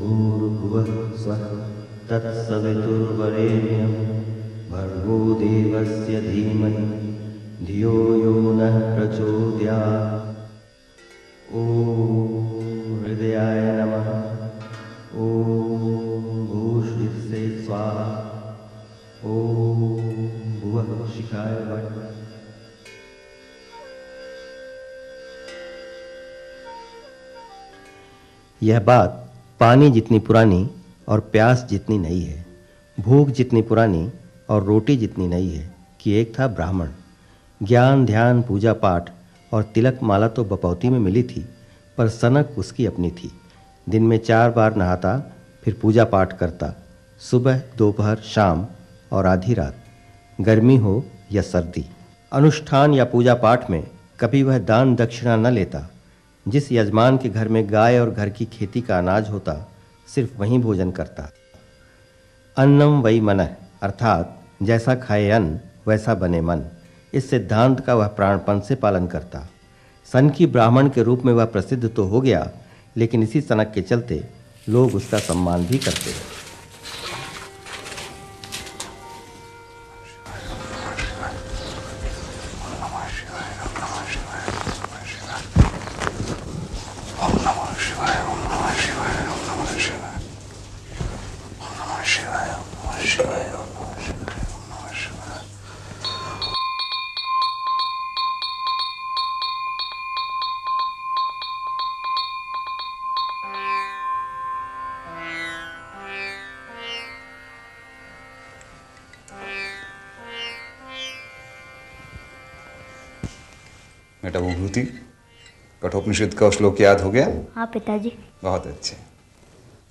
भूर्भुवः स्वः तत्सवितुर्वरेण्यं भर्गो देवस्य धीमहि धियो यो नः प्रचोदयात्। ॐ हृदयाय नमः। ॐ भूषिष्ठे स्वाहा। ॐ भुवः शिखाय वः। यह बात पानी जितनी पुरानी और प्यास जितनी नई है, भूख जितनी पुरानी और रोटी जितनी नई है कि एक था ब्राह्मण। ज्ञान, ध्यान, पूजा पाठ और तिलक माला तो बपौती में मिली थी, पर सनक उसकी अपनी थी। दिन में 4 बार नहाता, फिर पूजा पाठ करता, सुबह, दोपहर, शाम और आधी रात, गर्मी हो या सर्दी। अनुष्ठान या पूजा पाठ में कभी वह दान दक्षिणा न लेता। जिस यजमान के घर में गाय और घर की खेती का अनाज होता, सिर्फ वहीं भोजन करता। अन्नम वै मनः, अर्थात जैसा खाए अन्न वैसा बने मन। इस सिद्धांत का वह प्राणपण से पालन करता। सनकी ब्राह्मण के रूप में वह प्रसिद्ध तो हो गया, लेकिन इसी सनक के चलते लोग उसका सम्मान भी करते। बेटा विभूति, कठोपनिषद का श्लोक याद हो गया? हाँ पिताजी। बहुत अच्छे।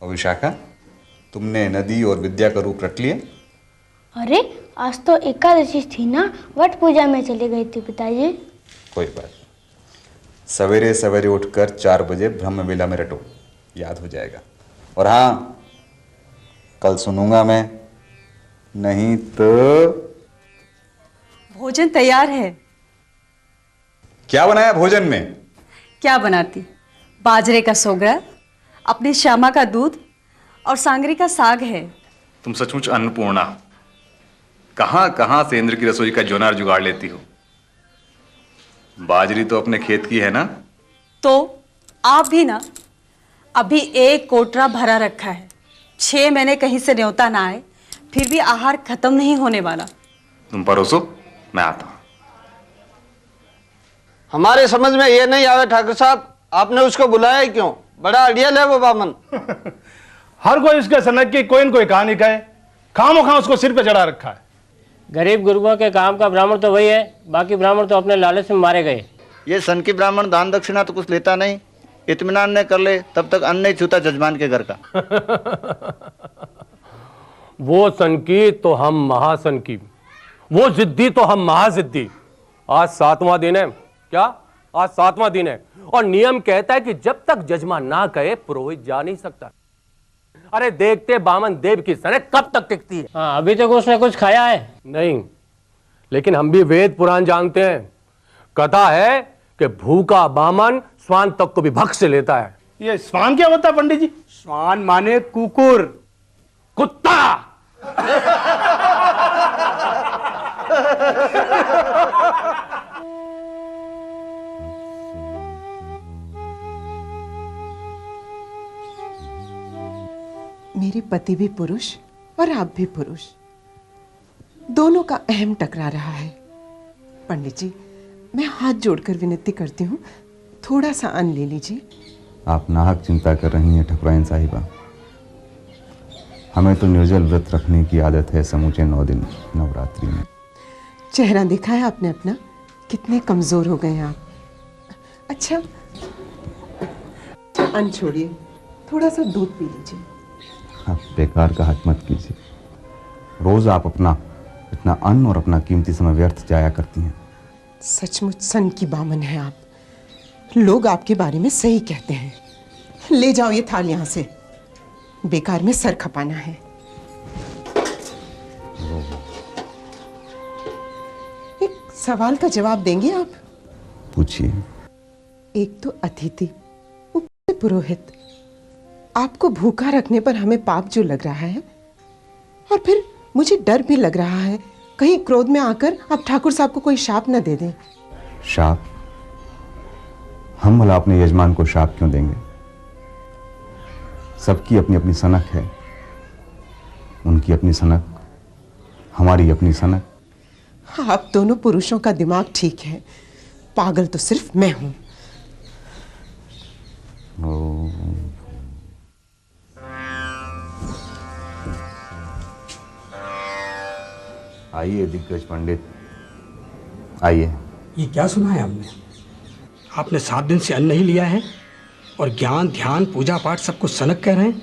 और विशाखा, तुमने नदी और विद्या का रूप रट लिया? अरे आज तो एकादशी थी ना, वट पूजा में चली गई थी पिताजी। कोई बात नहीं, सवेरे सवेरे उठकर 4 बजे ब्रह्म वेला में रटो, याद हो जाएगा। और हाँ, कल सुनूंगा मैं, नहीं तो। भोजन तैयार है। क्या बनाया भोजन में? क्या बनाती? बाजरे का सोगरा, अपनी श्यामा का दूध और सांगरी का साग है। तुम सचमुच अन्नपूर्णा, कहां कहां से इंद्र की रसोई का जोनार जुगाड़ लेती हो। बाजरी तो अपने खेत की है ना? तो आप भी ना, अभी 1 कोटरा भरा रखा है। 6 महीने कहीं से न्योता ना आए, फिर भी आहार खत्म नहीं होने वाला। तुम परोसो, मैं आता हूं। हमारे समझ में ये नहीं आवे ठाकुर साहब, आपने उसको बुलाया ही क्यों? बड़ा अड़ियल है वो बामन। हर कोई उसके सनक की कोई न कोई कहानी कहे, खामोखा उसको सिर पे चढ़ा रखा है। गरीब गुरुओं के काम का ब्राह्मण तो वही है, बाकी ब्राह्मण तो अपने लालच में मारे गए। ये सन की ब्राह्मण दान दक्षिणा तो कुछ लेता नहीं, इत्मीनान नहीं कर ले तब तक अन्न नहीं छूता जजमान के घर का। वो सन की तो हम महासन की, वो जिद्दी तो हम महाजिद्दी। आज 7वां दिन है। क्या? आज 7वां दिन है और नियम कहता है कि जब तक जजमान ना कहे पुरोहित जा नहीं सकता। अरे देखते बामन देव की सनक कब तक टिकती है। हाँ, अभी तक उसने कुछ खाया है नहीं, लेकिन हम भी वेद पुराण जानते हैं। कथा है कि भूखा बामन स्वान तक को भी भक्ष से लेता है। ये स्वान क्या होता है पंडित जी? स्वान माने कुकुर, कुत्ता। मेरे पति भी पुरुष और आप भी पुरुष, दोनों का अहम टकरा रहा है। पंडित जी, मैं हाथ जोड़कर विनती करती हूँ, थोड़ा सा अन्न ले लीजिए। आप नाहक चिंता कर रही हैं ठकुराइन साहिबा। हमें तो निर्जल व्रत रखने की आदत है समूचे 9 दिन नवरात्रि में। चेहरा देखा है आपने अपना, कितने कमजोर हो गए हैं आप। अच्छा, अन्न छोड़िए, थोड़ा सा दूध पी लीजिए। आप बेकार का हट मत कीजिए। रोज आप अपना इतना अन्न और अपना कीमती समय व्यर्थ जाया करती हैं। सचमुच सन की बामन है आप, लोग आपके बारे में सही कहते हैं। ले जाओ ये थाल यहाँ से, बेकार में सर खपाना है। एक सवाल का जवाब देंगे आप? पूछिए। एक तो अतिथि, ऊपर पुरोहित, आपको भूखा रखने पर हमें पाप जो लग रहा है, और फिर मुझे डर भी लग रहा है कहीं क्रोध में आकर आप ठाकुर साहब को कोई शाप न दे दें। शाप? हम भला अपने यजमान को शाप क्यों देंगे? सबकी अपनी अपनी सनक है, उनकी अपनी सनक, हमारी अपनी सनक। आप दोनों पुरुषों का दिमाग ठीक है, पागल तो सिर्फ मैं हूं। आइए दिग्गज पंडित, आइए। ये क्या सुना है हमने? आपने 7 दिन से अन्न नहीं लिया है और ज्ञान ध्यान पूजा पाठ सब कुछ सनक कह रहे हैं।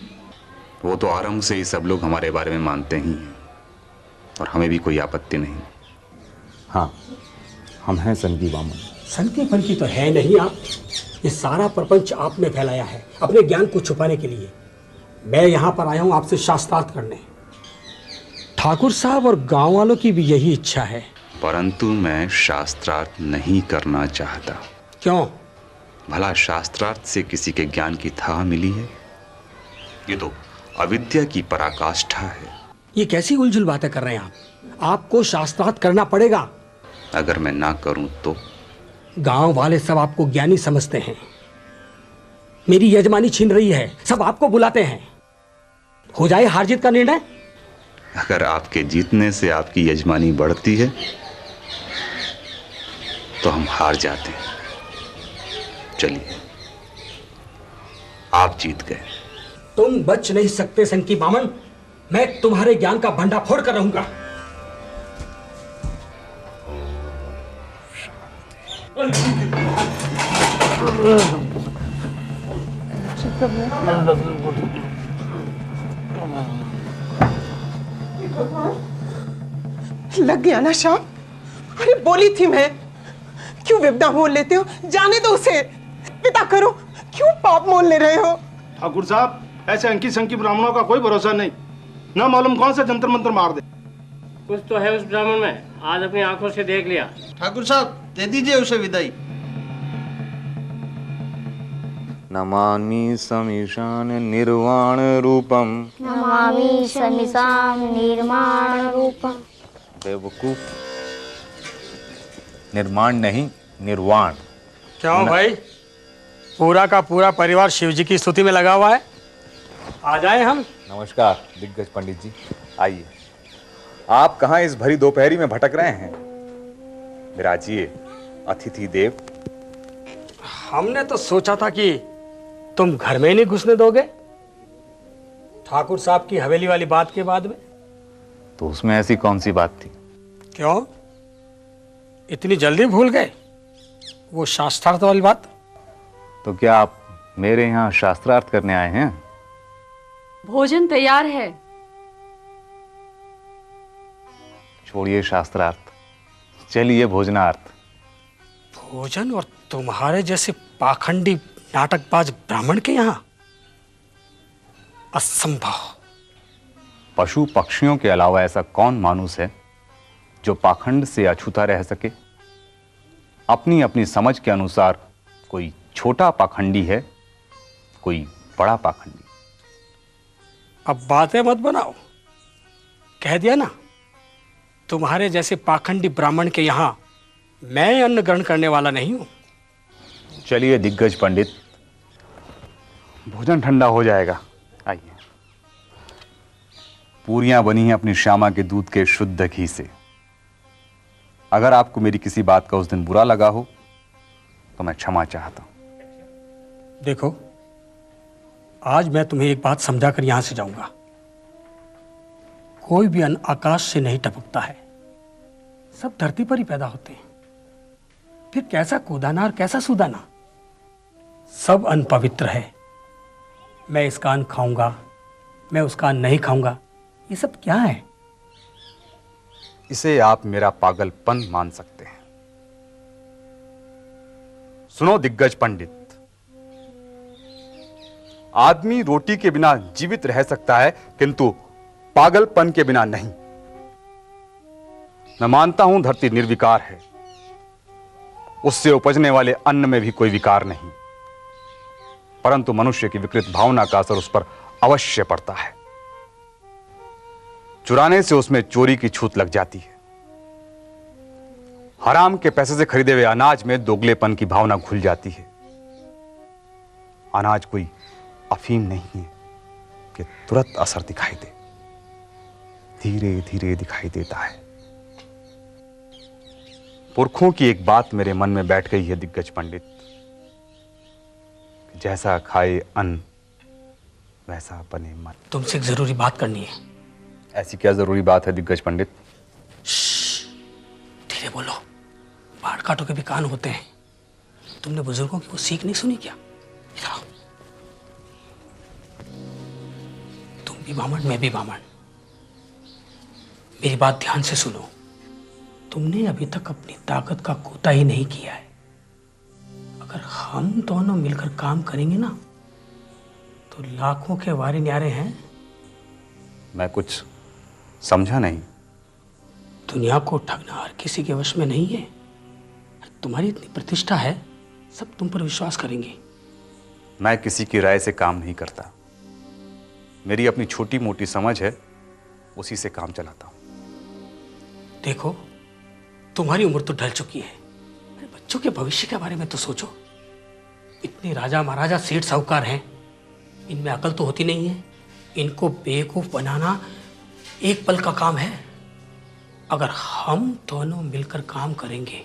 वो तो आरंभ से ही सब लोग हमारे बारे में मानते ही हैं और हमें भी कोई आपत्ति नहीं। हाँ, हम हैं सनकी वामन। सनकी फनकी तो है नहीं आप। ये सारा प्रपंच आपने फैलाया है अपने ज्ञान को छुपाने के लिए। मैं यहाँ पर आया हूँ आपसे शास्त्रार्थ करने। ठाकुर साहब और गांव वालों की भी यही इच्छा है। परंतु मैं शास्त्रार्थ नहीं करना चाहता। क्यों? भला शास्त्रार्थ से किसी के ज्ञान की थाह मिली है? ये तो अविद्या की पराकाष्ठा है। ये कैसी उलझुल बातें कर रहे हैं आप? आपको शास्त्रार्थ करना पड़ेगा। अगर मैं ना करूं तो? गांव वाले सब आपको ज्ञानी समझते हैं। मेरी यजमानी छीन रही है, सब आपको बुलाते हैं। हो जाए हार जीत का निर्णय। अगर आपके जीतने से आपकी यजमानी बढ़ती है तो हम हार जाते हैं। चलिए, आप जीत गए। तुम बच नहीं सकते सनकी बामन। मैं तुम्हारे ज्ञान का भंडाफोड़ कर रहूंगा। लग गया ना शाप? अरे बोली थी मैं। क्यों विपदा मोल लेते हो? जाने दो उसे। पिता करो, क्यों पाप मोल ले रहे हो? ठाकुर साहब, ऐसे अंकी संकी ब्राह्मणों का कोई भरोसा नहीं, ना मालूम कौन सा जंतर मंत्र मार दे। कुछ तो है उस ब्राह्मण में, आज अपनी आंखों से देख लिया। ठाकुर साहब, दे दीजिए उसे विदाई। नमामि समीशान निर्वाण रूपम। नमामि समीशान निर्माण रूपम। बेवकूफ, निर्माण नहीं निर्वाण। क्यों भाई, पूरा का पूरा परिवार शिव जी की स्तुति में लगा हुआ है। आ जाए हम। नमस्कार दिग्गज पंडित जी, आइए। आप कहाँ इस भरी दोपहरी में भटक रहे हैं? विराजिए, अतिथि देव। हमने तो सोचा था कि तुम घर में ही नहीं घुसने दोगे, ठाकुर साहब की हवेली वाली बात के बाद में। तो उसमें ऐसी कौन सी बात थी? क्यों, इतनी जल्दी भूल गए वो शास्त्रार्थ वाली बात? तो क्या आप मेरे यहाँ शास्त्रार्थ करने आए हैं? भोजन तैयार है। छोड़िए शास्त्रार्थ, चलिए भोजनार्थ। भोजन और तुम्हारे जैसे पाखंडी नाटकबाज ब्राह्मण के यहाँ? असंभव। पशु पक्षियों के अलावा ऐसा कौन मानुस है जो पाखंड से अछूता रह सके? अपनी अपनी समझ के अनुसार कोई छोटा पाखंडी है, कोई बड़ा पाखंडी। अब बातें मत बनाओ, कह दिया ना। तुम्हारे जैसे पाखंडी ब्राह्मण के यहाँ मैं अन्न ग्रहण करने वाला नहीं हूं। चलिए दिग्गज पंडित, भोजन ठंडा हो जाएगा, आइए। पूरियां बनी हैं अपनी श्यामा के दूध के शुद्ध घी से। अगर आपको मेरी किसी बात का उस दिन बुरा लगा हो तो मैं क्षमा चाहता हूं। देखो, आज मैं तुम्हें एक बात समझाकर यहां से जाऊंगा। कोई भी अन्न आकाश से नहीं टपकता है, सब धरती पर ही पैदा होते हैं। फिर कैसा कूदाना और कैसा सूदाना, सब अन्न पवित्र है। मैं इसका अन्न खाऊंगा, मैं उसका अन्न नहीं खाऊंगा, ये सब क्या है? इसे आप मेरा पागलपन मान सकते हैं। सुनो दिग्गज पंडित, आदमी रोटी के बिना जीवित रह सकता है, किंतु पागलपन के बिना नहीं। मैं मानता हूं धरती निर्विकार है, उससे उपजने वाले अन्न में भी कोई विकार नहीं। परंतु मनुष्य की विकृत भावना का असर उस पर अवश्य पड़ता है। चुराने से उसमें चोरी की छूत लग जाती है। हराम के पैसे से खरीदे हुए अनाज में दोगलेपन की भावना घुल जाती है। अनाज कोई अफीम नहीं है कि तुरंत असर दिखाई दे, धीरे धीरे दिखाई देता है। पुरखों की एक बात मेरे मन में बैठ गई है दिग्गज पंडित, जैसा खाए अन्न वैसा बने मन। तुमसे एक जरूरी बात करनी है। ऐसी क्या जरूरी बात है दिग्गज पंडित? धीरे बोलो, बाढ़ काटों के भी कान होते हैं। तुमने बुजुर्गों की वो सीख नहीं सुनी क्या? इधर आओ। तुम भी बामण, मैं भी बामण। मेरी बात ध्यान से सुनो। तुमने अभी तक अपनी ताकत का कोताही नहीं किया है। अगर हम दोनों मिलकर काम करेंगे ना तो लाखों के वारे न्यारे हैं। मैं कुछ समझा नहीं। दुनिया को ठगना हर किसी के वश में नहीं है। तुम्हारी इतनी प्रतिष्ठा है, सब तुम पर विश्वास करेंगे। मैं किसी की राय से काम नहीं करता। मेरी अपनी छोटी मोटी समझ है, उसी से काम चलाता हूं। देखो, तुम्हारी उम्र तो ढल चुकी है। अरे बच्चों के भविष्य के बारे में तो सोचो। इतने राजा महाराजा सेठ साहूकार हैं, इनमें अकल तो होती नहीं है। इनको बेवकूफ बनाना एक पल का काम है। अगर हम दोनों मिलकर काम करेंगे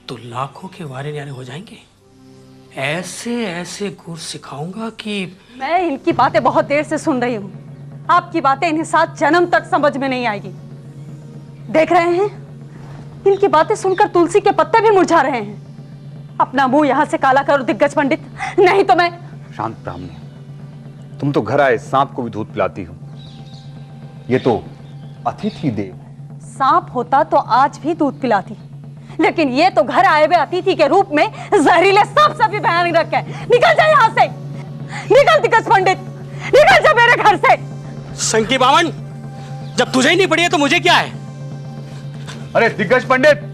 तो लाखों के वारे न्यारे हो जाएंगे। ऐसे ऐसे गुर सिखाऊंगा कि मैं इनकी बातें बहुत देर से सुन रही हूँ। आपकी बातें इन्हें 7 जन्म तक समझ में नहीं आएगी। देख रहे हैं, इनकी बातें सुनकर तुलसी के पत्ते भी मुरझा रहे हैं। अपना मुंह यहां से काला करो दिग्गज पंडित, नहीं तो मैं। शांत ब्राह्मणी, तुम तो घर आए सांप को भी दूध पिलाती हो। ये तो अतिथि देव है। सांप होता तो आज भी दूध पिलाती, लेकिन ये तो घर आए हुए अतिथि के रूप में जहरीले सांप से भी भयानक है। निकल जा यहाँ से, निकल दिग्गज पंडित, निकल जा मेरे घर से। संकी बामन, जब तुझे ही नहीं पड़ी है तो मुझे क्या है? अरे दिग्गज पंडित,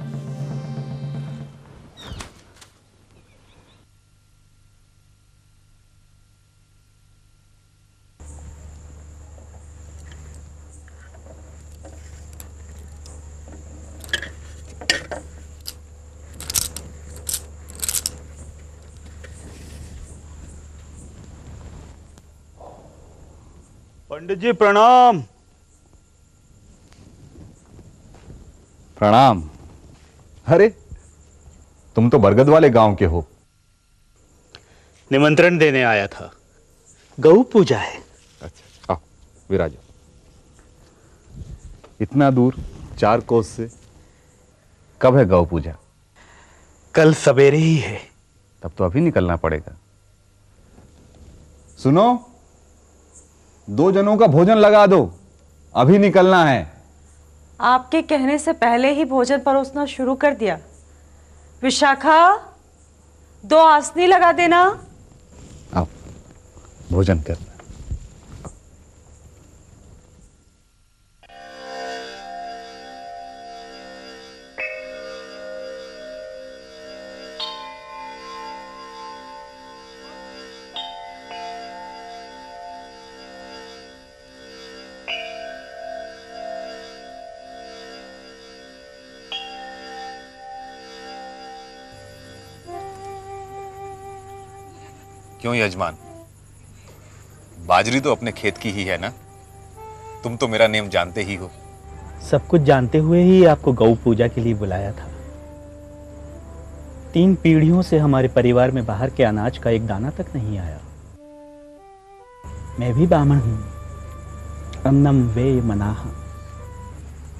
पंडित जी प्रणाम। प्रणाम। अरे तुम तो बरगद वाले गांव के हो। निमंत्रण देने आया था। गौ पूजा है। अच्छा, आओ विराजो। इतना दूर 4 कोस से? कब है गौ पूजा? कल सवेरे ही है। तब तो अभी निकलना पड़ेगा। सुनो, 2 जनों का भोजन लगा दो, अभी निकलना है। आपके कहने से पहले ही भोजन परोसना शुरू कर दिया। विशाखा, 2 आसनी लगा देना। आओ भोजन करना। क्यों यजमान, बाजरी तो अपने खेत की ही है ना? तुम तो मेरा नेम जानते ही हो। सब कुछ जानते हुए ही आपको गौ पूजा के लिए बुलाया था। 3 पीढ़ियों से हमारे परिवार में बाहर के अनाज का एक दाना तक नहीं आया। मैं भी ब्राह्मण हूं। अन्नम वे मनाह,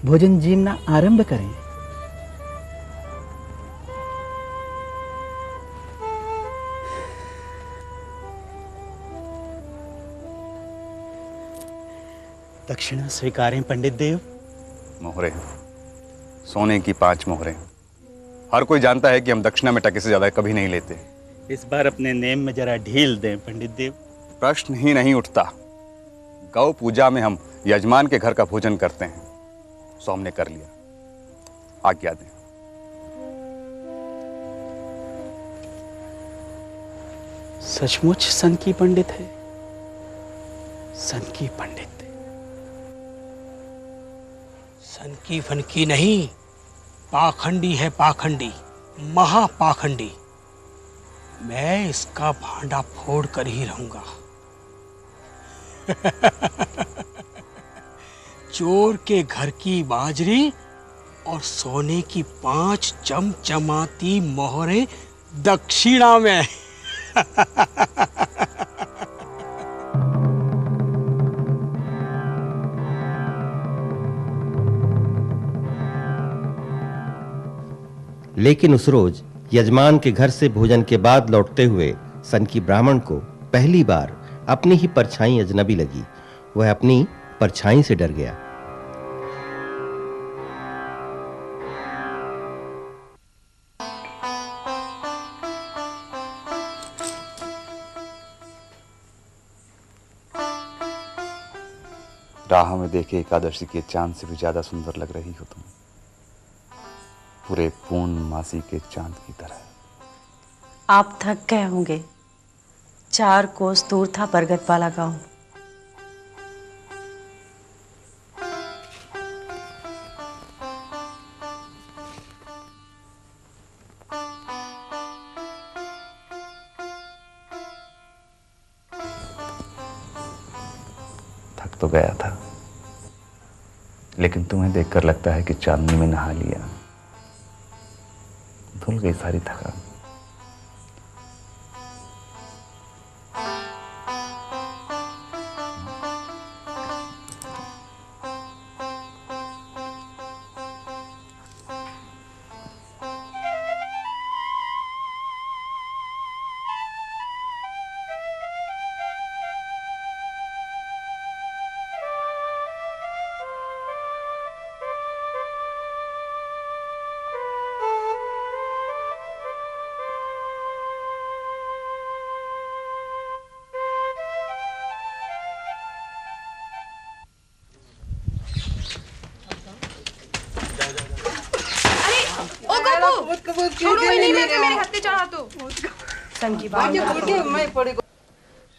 भोजन जीवना आरंभ करें। दक्षिणा स्वीकारें पंडित देव। मोहरे, सोने की 5 मोहरे। हर कोई जानता है कि हम दक्षिणा में टके से ज्यादा कभी नहीं लेते। इस बार अपने नेम में जरा ढील दें पंडित देव। प्रश्न ही नहीं उठता। गौ पूजा में हम यजमान के घर का भोजन करते हैं, सो हमने कर लिया। आज्ञा दें। सचमुच सन की पंडित है, सन की पंडित। सन की फन की नहीं, पाखंडी है, पाखंडी, महापाखंडी। मैं इसका भांडा फोड़ कर ही रहूंगा। चोर के घर की बाजरी और सोने की 5 चमचमाती मोहरें दक्षिणा में। लेकिन उस रोज यजमान के घर से भोजन के बाद लौटते हुए सनकी ब्राह्मण को पहली बार अपनी ही परछाई अजनबी लगी। वह अपनी परछाई से डर गया। राह में देखे एकादशी के चांद से भी ज्यादा सुंदर लग रही हो तुम, पूरे पूर्णमासी के चांद की तरह। आप थक गए होंगे। 4 कोस दूर था बरगद वाला गांव। थक तो गया था, लेकिन तुम्हें देखकर लगता है कि चांदनी में नहा लिया, धुल गई सारी थकान।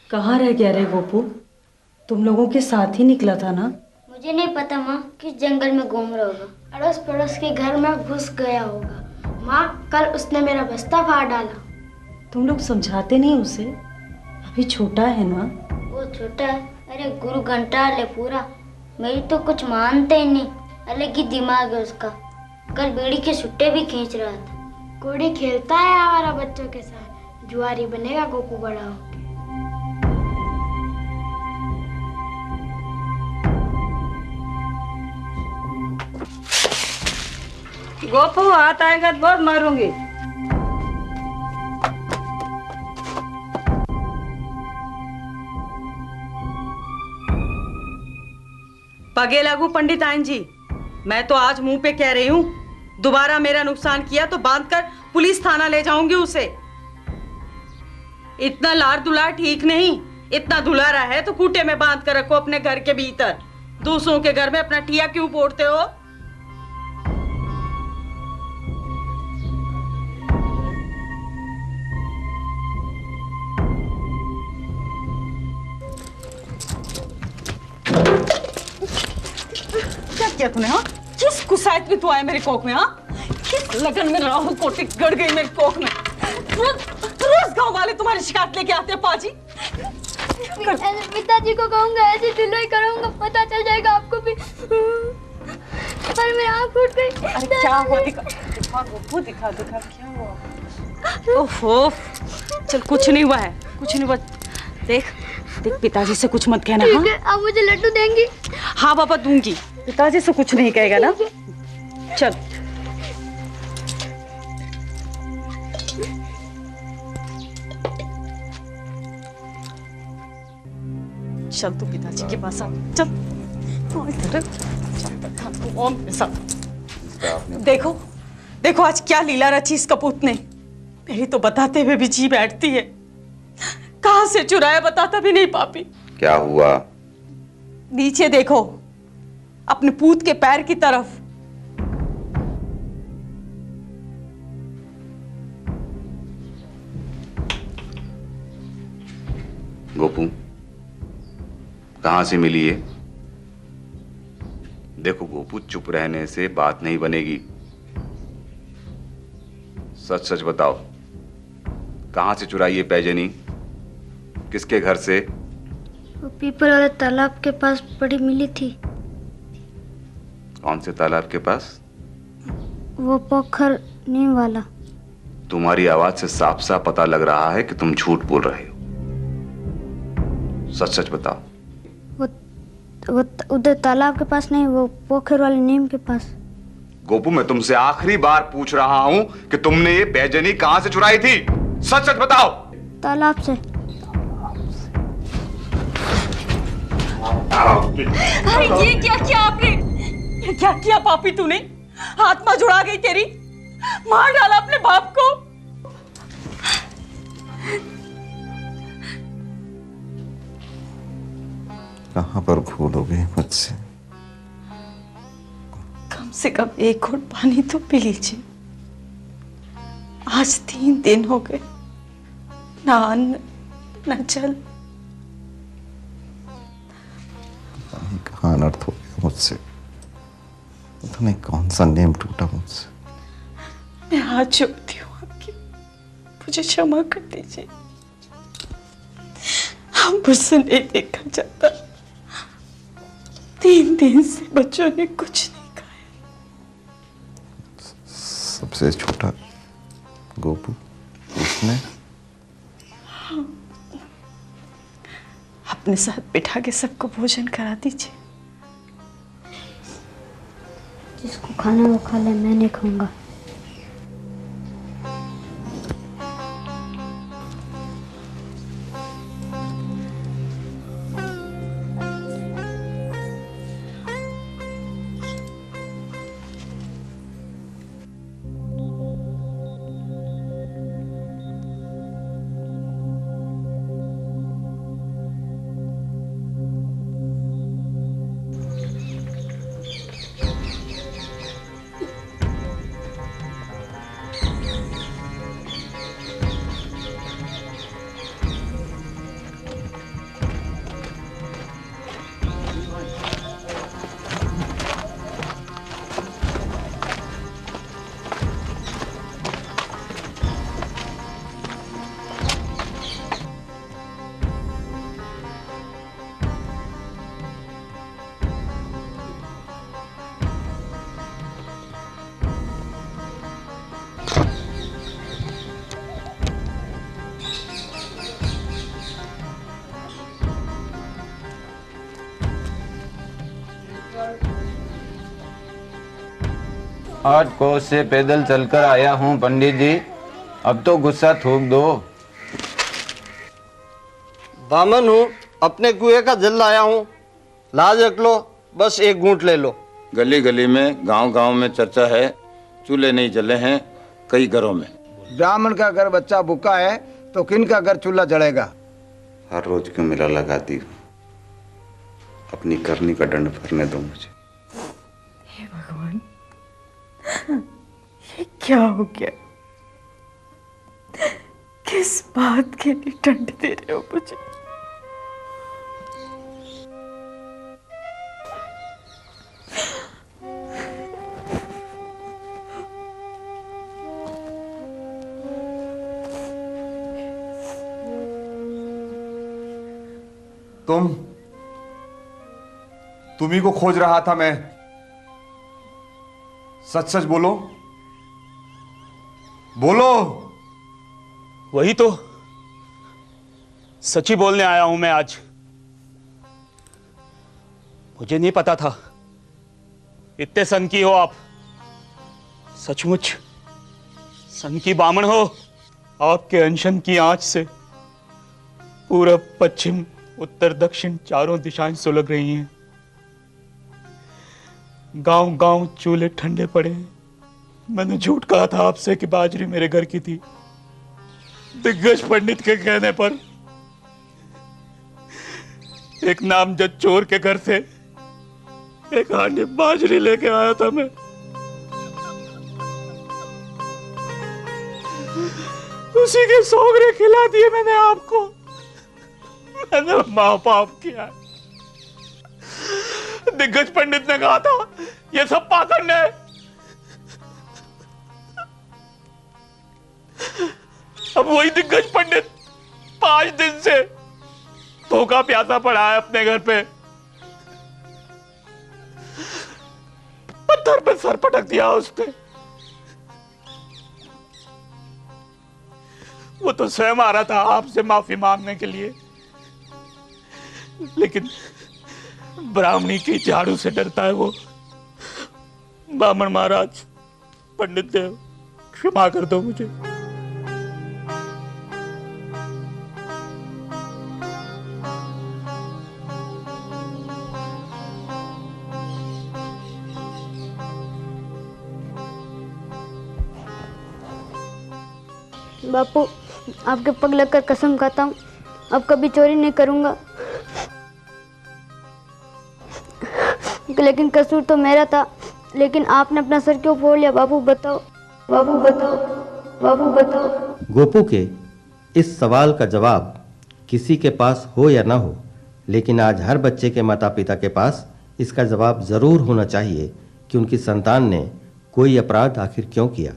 कहाँ रह गया रे गोपू? तुम लोगों के साथ ही निकला था ना? मुझे नहीं पता माँ, किस जंगल में घूम रहा होगा। अड़ोस पड़ोस के घर में घुस गया होगा। माँ, कल उसने मेरा बस्ता फाड़ डाला। तुम लोग समझाते नहीं उसे? अभी छोटा है ना। वो छोटा है? अरे गुरु घंटा ले पूरा, मेरी तो कुछ मानते ही नहीं। अलग ही दिमाग है उसका। कल बीड़ी के सुट्टे भी खींच रहा था। कोड़ी खेलता है आवारा बच्चों के साथ। जुआरी बनेगा गोपू बड़ा होके। गोपू हाथ आएगा तो बहुत मारूंगी। पगे लागू पंडित आयन जी, मैं तो आज मुंह पे कह रही हूँ, दोबारा मेरा नुकसान किया तो बांधकर पुलिस थाना ले जाऊंगी उसे। इतना लाड़ दुलार ठीक नहीं। इतना दुलारा है तो खूंटे में बांध कर रखो अपने घर के भीतर। दूसरों के घर में अपना ठिया क्यों पोड़ते हो? क्या किया तूने? हाँ, किस कुसायत में तू आया मेरे कोख में? हाँ, किस लगन में राहु कोटी गड़ गई मेरे कोख में? रोज गांव वाले तुम्हारी शिकायत लेके आते हैं पाजी। पिताजी को कहूंगा, ऐसी ढिलाई करूंगा, पता चल जाएगा आपको भी। पर मेरी आँख फूट गई। अरे क्या हुआ? दिखा गोपू, दिखा क्या हुआ? ओहो, चल कुछ नहीं हुआ है, कुछ नहीं हुआ। देख पिताजी से कुछ मत कहना। हाँ, आप मुझे लड्डू देंगी? हाँ बाबा दूंगी। पिताजी से कुछ नहीं कहेगा ना? चल चल तू पिताजी के पास आ। चल ओम के साथ। देखो देखो आज क्या लीला रची इस कपूत ने। मेरी तो बताते हुए भी जी बैठती है। कहां से चुराया बताता भी नहीं पापी। क्या हुआ? नीचे देखो, अपने पूत के पैर की तरफ। गोपू, कहां से मिली है? देखो गोपू, चुप रहने से बात नहीं बनेगी। सच सच बताओ, कहां से चुराई है पैजनी? किसके घर से? वो पीपल वाले तालाब के पास पड़ी मिली थी। कौन से तालाब के पास? वो पोखर नीम वाला। तुम्हारी आवाज से साफ साफ पता लग रहा है कि तुम झूठ बोल रहे हो। सच सच बताओ। वो उधर तालाब के पास नहीं, वो पोखर वाले नीम के पास। गोपू, मैं तुमसे आखिरी बार पूछ रहा हूं कि तुमने ये पैजनी कहां से चुराई थी? सच सच बताओ। तालाब से। अरे ये क्या किया आपने? ये क्या किया पापी तूने? आत्मा जुड़ा गई तेरी। मार डाला अपने बाप को। कहां पर भूल हो गई मुझसे? कम से कम एक घूंट पानी तो पी लीजिए। आज 3 दिन हो गए, ना अन्न न जल। कहां अनर्थ हो गया मुझसे, पता नहीं कौन सा नेम टूटा मुझसे। मैं हाथ जोड़ती हूँ आपकी, मुझे क्षमा कर दीजिए। हम मुझसे नहीं देखा जाता। 3 दिन से बच्चों ने कुछ नहीं खाया। सबसे छोटा गोपू, उसने अपने साथ बिठा के सबको भोजन करा दीजिए। जिसको खाना वो खा ले, मैं नहीं खाऊंगा। आठ कोस से पैदल चलकर आया हूँ पंडित जी, अब तो गुस्सा थूक दो। बामन हूँ, अपने कुएं का जल लाया हूँ, लाज रख लो, बस एक घूंट ले लो। गली गली में, गांव गांव में चर्चा है, चूल्हे नहीं जले हैं कई घरों में। ब्राह्मण का घर बच्चा भूखा है तो किन का घर चूल्हा जलेगा? हर रोज क्यों मेला लगाती हो? अपनी करनी का दंड भरने दो मुझे। हे भगवान, ये क्या हो गया? किस बात के लिए दंड दे रहे हो मुझे? तुम्ही को खोज रहा था मैं। सच सच बोलो, बोलो। वही तो सच ही बोलने आया हूं मैं आज। मुझे नहीं पता था इतने सन की हो आप। सचमुच सन की बामण हो। आपके अनशन की आंच से पूरब पश्चिम उत्तर दक्षिण चारों दिशाएं सुलग रही हैं। गांव गांव चूल्हे ठंडे पड़े। मैंने झूठ कहा था आपसे कि बाजरी मेरे घर की थी। दिग्गज पंडित के कहने पर एक नामजद चोर के घर से एक हांडी बाजरी लेके आया था मैं। उसी के सोगरे खिला दिए मैंने आपको। मैंने महापाप किया है। दिग्गज पंडित ने कहा था ये सब पाखंड है। अब वही दिग्गज पंडित 5 दिन से धोखा प्यासा पड़ा है अपने घर पे। पत्थर पे सर पटक दिया उस पे। वो तो स्वयं आ रहा था आपसे माफी मांगने के लिए, लेकिन ब्राह्मणी की झाड़ू से डरता है वो। ब्राह्मण महाराज, पंडित देव, क्षमा कर दो मुझे। बापू, आपके पग लगकर कसम खाता हूँ अब कभी चोरी नहीं करूंगा। लेकिन कसूर तो मेरा था, लेकिन आपने अपना सर क्यों फोड़ लिया? बापू बताओ, बापू बताओ, बापू बताओ। गोपू के इस सवाल का जवाब किसी के पास हो या ना हो, लेकिन आज हर बच्चे के माता पिता के पास इसका जवाब जरूर होना चाहिए कि उनकी संतान ने कोई अपराध आखिर क्यों किया।